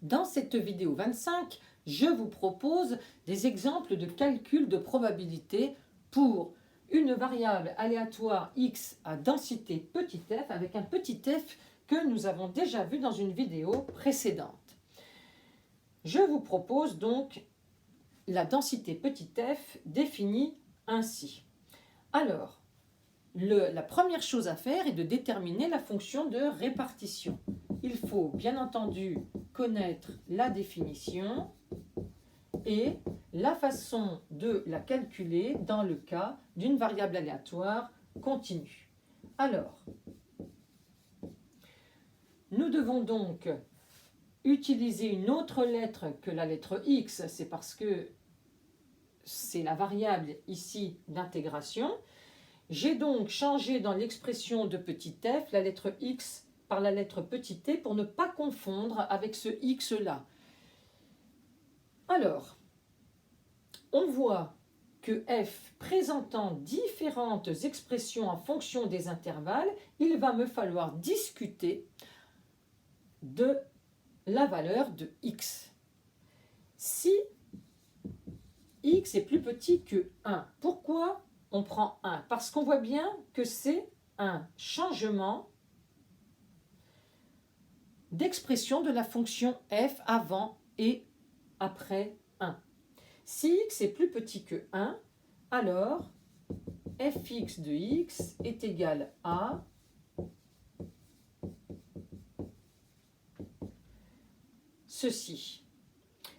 Dans cette vidéo 25, je vous propose des exemples de calcul de probabilité pour une variable aléatoire x à densité petit f avec un petit f que nous avons déjà vu dans une vidéo précédente. Je vous propose donc la densité petit f définie ainsi. Alors, la première chose à faire est de déterminer la fonction de répartition. Il faut bien entendu connaître la définition et la façon de la calculer dans le cas d'une variable aléatoire continue. Alors, nous devons donc utiliser une autre lettre que la lettre x, c'est parce que c'est la variable ici d'intégration. J'ai donc changé dans l'expression de petit f la lettre x par la lettre petit t pour ne pas confondre avec ce x là. Alors, on voit que f présentant différentes expressions en fonction des intervalles, il va me falloir discuter de la valeur de x. Si x est plus petit que 1, pourquoi on prend 1? Parce qu'on voit bien que c'est un changement d'expression de la fonction f avant et après 1. Si x est plus petit que 1, alors fx de x est égal à ceci.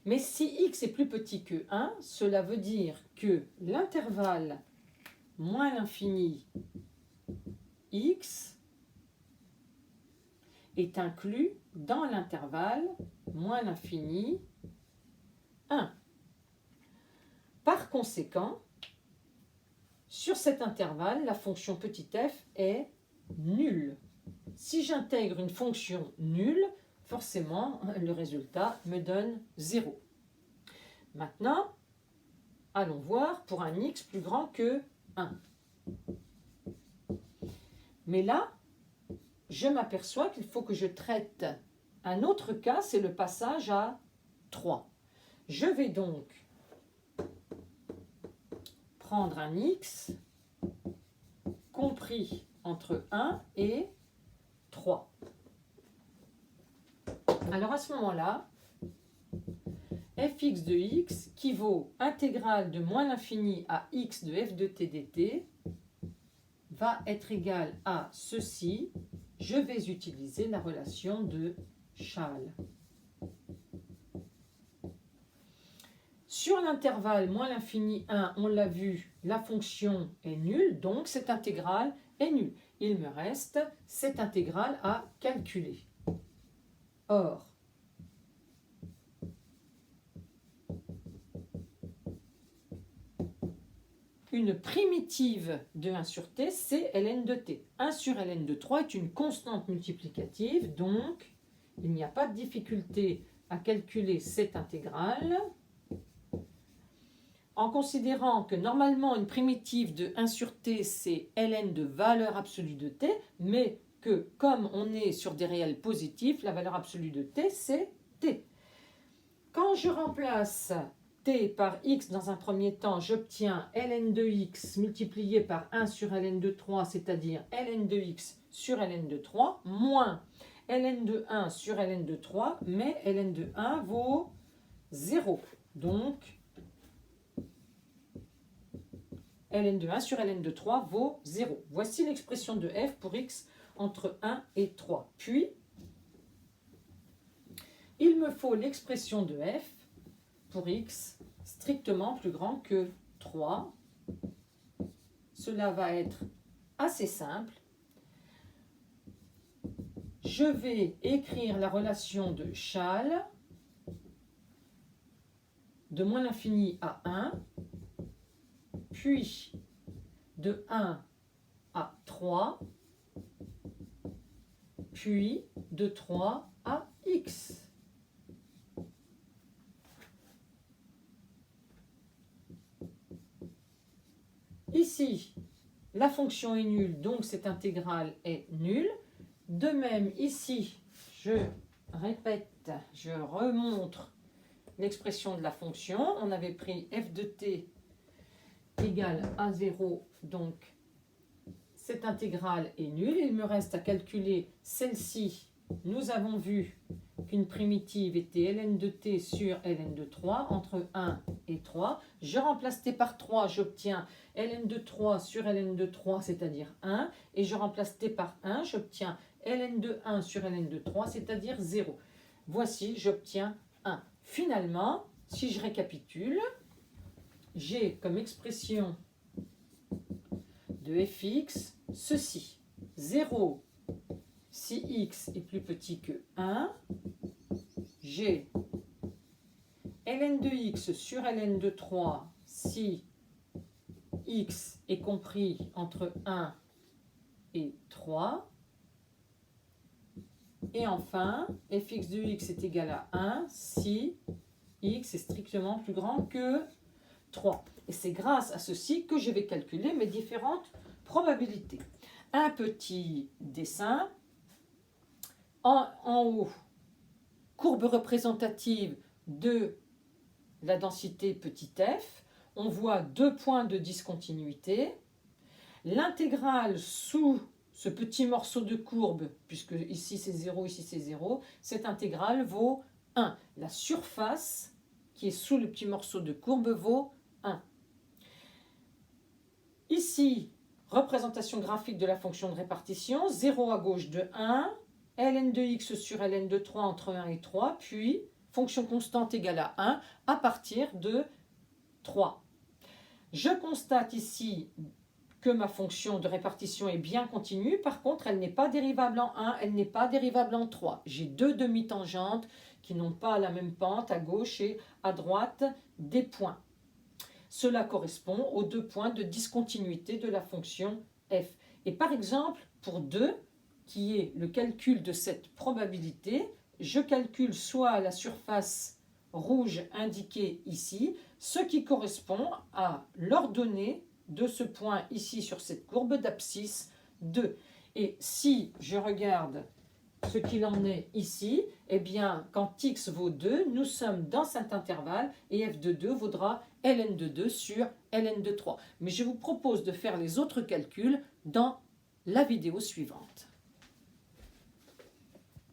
Mais si x est plus petit que 1, cela veut dire que l'intervalle moins l'infini x est inclus dans l'intervalle moins l'infini 1. Par conséquent, sur cet intervalle, la fonction petit f est nulle. Si j'intègre une fonction nulle, forcément, le résultat me donne 0. Maintenant, allons voir pour un x plus grand que 1. Mais là, je m'aperçois qu'il faut que je traite un autre cas, c'est le passage à 3. Je vais donc prendre un x compris entre 1 et 3. Alors à ce moment-là, fx de x qui vaut intégrale de moins l'infini à x de f de t dt va être égal à ceci. Je vais utiliser la relation de Schall. Sur l'intervalle moins l'infini 1, on l'a vu, la fonction est nulle, donc cette intégrale est nulle. Il me reste cette intégrale à calculer. Or, une primitive de 1 sur t, c'est ln de t. 1 sur ln de 3 est une constante multiplicative, donc il n'y a pas de difficulté à calculer cette intégrale. En considérant que normalement une primitive de 1 sur t, c'est ln de valeur absolue de t, mais que comme on est sur des réels positifs, la valeur absolue de t, c'est t. Quand je remplace t par x dans un premier temps, j'obtiens ln de x multiplié par 1 sur ln de 3, c'est-à-dire ln de x sur ln de 3, moins ln de 1 sur ln de 3, mais ln de 1 vaut 0. Donc, ln de 1 sur ln de 3 vaut 0. Voici l'expression de f pour x entre 1 et 3. Puis, il me faut l'expression de f pour x strictement plus grand que 3. Cela va être assez simple. Je vais écrire la relation de Schall de moins l'infini à 1, puis de 1 à 3, puis de 3 à x. Ici, la fonction est nulle, donc cette intégrale est nulle. De même, ici, je répète, je remontre l'expression de la fonction. On avait pris f de t égale à 0, donc cette intégrale est nulle. Il me reste à calculer celle-ci. Nous avons vu qu'une primitive était ln de t sur ln de 3, entre 1 et 3. Je remplace t par 3, j'obtiens ln de 3 sur ln de 3, c'est-à-dire 1. Et je remplace t par 1, j'obtiens ln de 1 sur ln de 3, c'est-à-dire 0. Voici, j'obtiens 1. Finalement, si je récapitule, j'ai comme expression de fx ceci. 0 si x est plus petit que 1, j'ai ln de x sur ln de 3 si x est compris entre 1 et 3. Et enfin, fx de x est égal à 1 si x est strictement plus grand que 3. Et c'est grâce à ceci que je vais calculer mes différentes probabilités. Un petit dessin. En haut, courbe représentative de la densité petit f. On voit 2 points de discontinuité. L'intégrale sous ce petit morceau de courbe, puisque ici c'est 0, ici c'est 0, cette intégrale vaut 1. La surface qui est sous le petit morceau de courbe vaut 1. Ici, représentation graphique de la fonction de répartition, 0 à gauche de 1, ln de x sur ln de 3 entre 1 et 3, puis fonction constante égale à 1 à partir de 3. Je constate ici que ma fonction de répartition est bien continue, par contre elle n'est pas dérivable en 1, elle n'est pas dérivable en 3. J'ai deux demi-tangentes qui n'ont pas la même pente à gauche et à droite des points. Cela correspond aux 2 points de discontinuité de la fonction f. Et par exemple, pour 2, qui est le calcul de cette probabilité, je calcule soit la surface rouge indiquée ici, ce qui correspond à l'ordonnée de ce point ici sur cette courbe d'abscisse 2. Et si je regarde ce qu'il en est ici, eh bien, quand x vaut 2, nous sommes dans cet intervalle et f de 2 vaudra ln de 2 sur ln de 3. Mais je vous propose de faire les autres calculs dans la vidéo suivante.